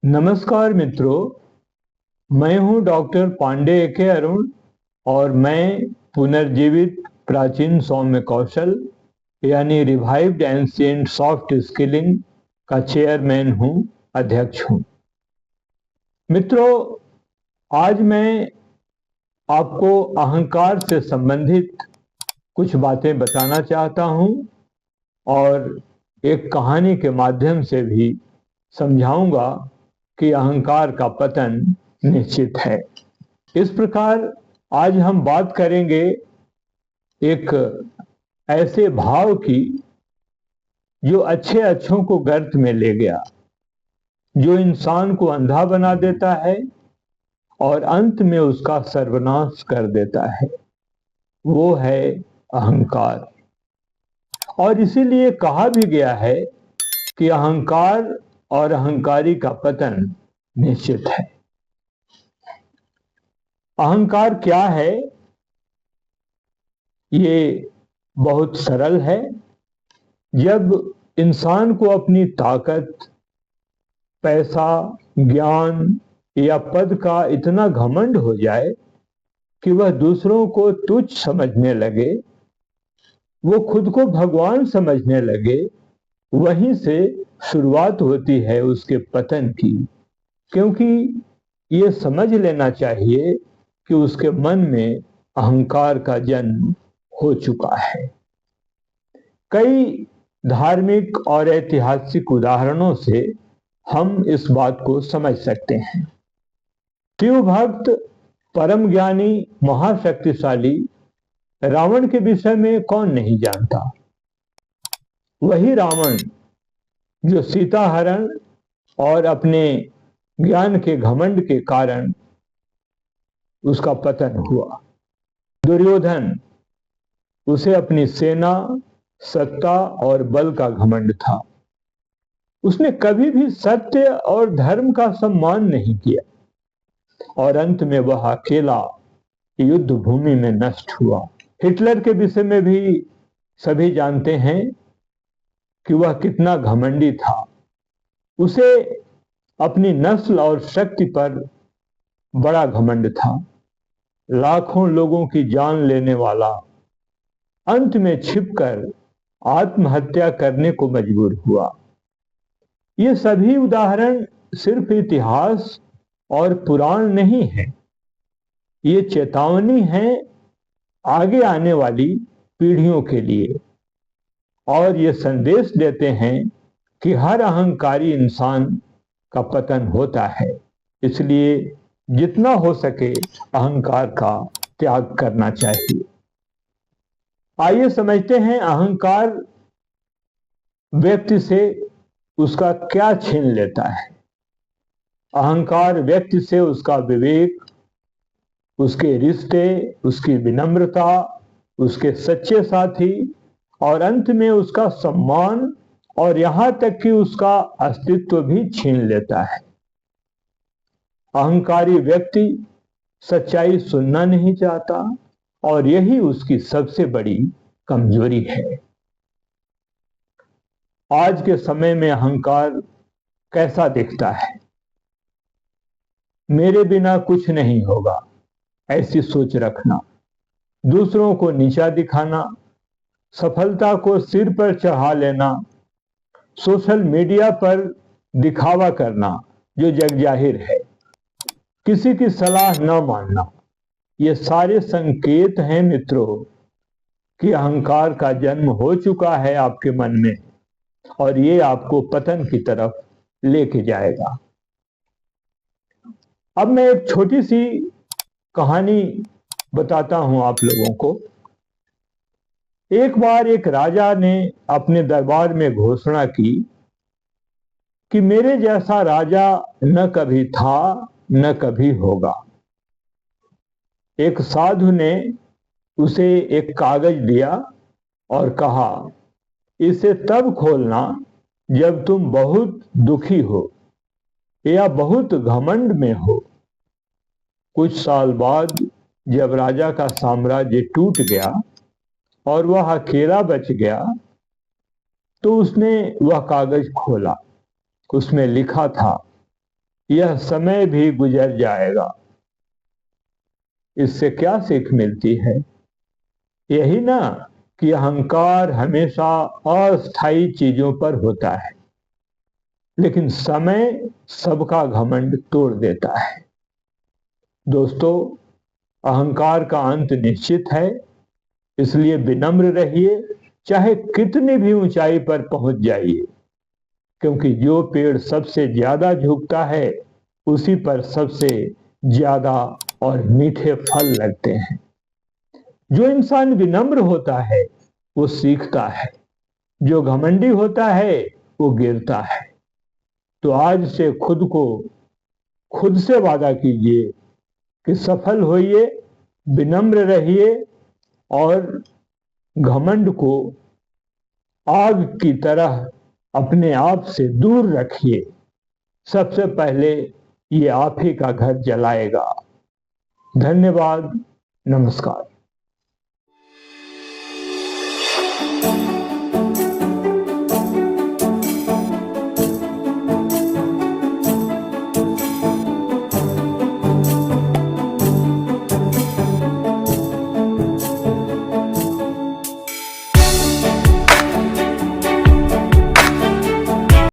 नमस्कार मित्रों, मैं हूं डॉक्टर पांडे के अरुण और मैं पुनर्जीवित प्राचीन सौम्य कौशल यानी रिवाइव्ड एंशिएंट सॉफ्ट स्किलिंग का चेयरमैन हूं, अध्यक्ष हूं। मित्रों, आज मैं आपको अहंकार से संबंधित कुछ बातें बताना चाहता हूं और एक कहानी के माध्यम से भी समझाऊंगा कि अहंकार का पतन निश्चित है। इस प्रकार आज हम बात करेंगे एक ऐसे भाव की जो अच्छे अच्छों को गर्त में ले गया, जो इंसान को अंधा बना देता है और अंत में उसका सर्वनाश कर देता है। वो है अहंकार। और इसीलिए कहा भी गया है कि अहंकार और अहंकारी का पतन निश्चित है। अहंकार क्या है? ये बहुत सरल है। जब इंसान को अपनी ताकत, पैसा, ज्ञान या पद का इतना घमंड हो जाए कि वह दूसरों को तुच्छ समझने लगे, वो खुद को भगवान समझने लगे, वहीं से शुरुआत होती है उसके पतन की। क्योंकि ये समझ लेना चाहिए कि उसके मन में अहंकार का जन्म हो चुका है। कई धार्मिक और ऐतिहासिक उदाहरणों से हम इस बात को समझ सकते हैं। शिव भक्त, परम ज्ञानी, महाशक्तिशाली रावण के विषय में कौन नहीं जानता? वही रावण जो सीता हरण और अपने ज्ञान के घमंड के कारण उसका पतन हुआ। दुर्योधन, उसे अपनी सेना, सत्ता और बल का घमंड था। उसने कभी भी सत्य और धर्म का सम्मान नहीं किया और अंत में वह अकेला युद्ध भूमि में नष्ट हुआ। हिटलर के विषय में भी सभी जानते हैं कि वह कितना घमंडी था। उसे अपनी नस्ल और शक्ति पर बड़ा घमंड था। लाखों लोगों की जान लेने वाला अंत में छिपकर आत्महत्या करने को मजबूर हुआ। ये सभी उदाहरण सिर्फ इतिहास और पुराण नहीं है, ये चेतावनी है आगे आने वाली पीढ़ियों के लिए। और ये संदेश देते हैं कि हर अहंकारी इंसान का पतन होता है। इसलिए जितना हो सके अहंकार का त्याग करना चाहिए। आइए समझते हैं अहंकार व्यक्ति से उसका क्या छीन लेता है। अहंकार व्यक्ति से उसका विवेक, उसके रिश्ते, उसकी विनम्रता, उसके सच्चे साथी और अंत में उसका सम्मान और यहां तक कि उसका अस्तित्व भी छीन लेता है। अहंकारी व्यक्ति सच्चाई सुनना नहीं चाहता और यही उसकी सबसे बड़ी कमजोरी है। आज के समय में अहंकार कैसा दिखता है? मेरे बिना कुछ नहीं होगा, ऐसी सोच रखना, दूसरों को नीचा दिखाना, सफलता को सिर पर चढ़ा लेना, सोशल मीडिया पर दिखावा करना जो जग जाहिर है, किसी की सलाह न मानना, ये सारे संकेत हैं मित्रों कि अहंकार का जन्म हो चुका है आपके मन में और ये आपको पतन की तरफ लेके जाएगा। अब मैं एक छोटी सी कहानी बताता हूं आप लोगों को। एक बार एक राजा ने अपने दरबार में घोषणा की कि मेरे जैसा राजा न कभी था न कभी होगा। एक साधु ने उसे एक कागज दिया और कहा, इसे तब खोलना जब तुम बहुत दुखी हो या बहुत घमंड में हो। कुछ साल बाद जब राजा का साम्राज्य टूट गया और वह अकेला बच गया तो उसने वह कागज खोला। उसमें लिखा था, यह समय भी गुजर जाएगा। इससे क्या सीख मिलती है? यही ना कि अहंकार हमेशा अस्थायी चीजों पर होता है, लेकिन समय सबका घमंड तोड़ देता है। दोस्तों, अहंकार का अंत निश्चित है, इसलिए विनम्र रहिए, चाहे कितनी भी ऊंचाई पर पहुंच जाइए, क्योंकि जो पेड़ सबसे ज्यादा झुकता है उसी पर सबसे ज्यादा और मीठे फल लगते हैं। जो इंसान विनम्र होता है वो सीखता है, जो घमंडी होता है वो गिरता है। तो आज से खुद से वादा कीजिए कि सफल होइए, विनम्र रहिए और घमंड को आग की तरह अपने आप से दूर रखिए। सबसे पहले ये आप ही का घर जलाएगा। धन्यवाद। नमस्कार।